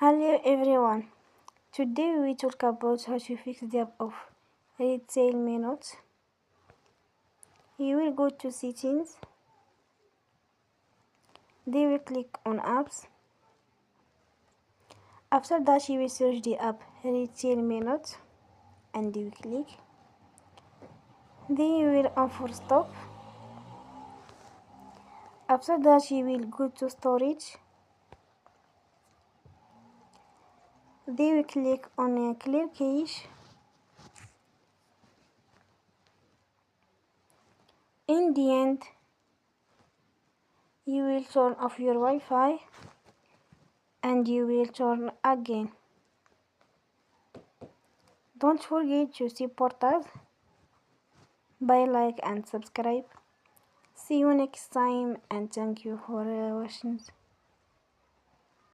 Hello everyone. Today we talk about how to fix the app of RetailMeNot. You will go to settings. Then we click on apps. After that you will search the app RetailMeNot and you click. Then you will unforce stop. After that you will go to storage. Then we click on clear cache. In the end, you will turn off your Wi-Fi and you will turn again. Don't forget to support us by like and subscribe. See you next time and thank you for watching.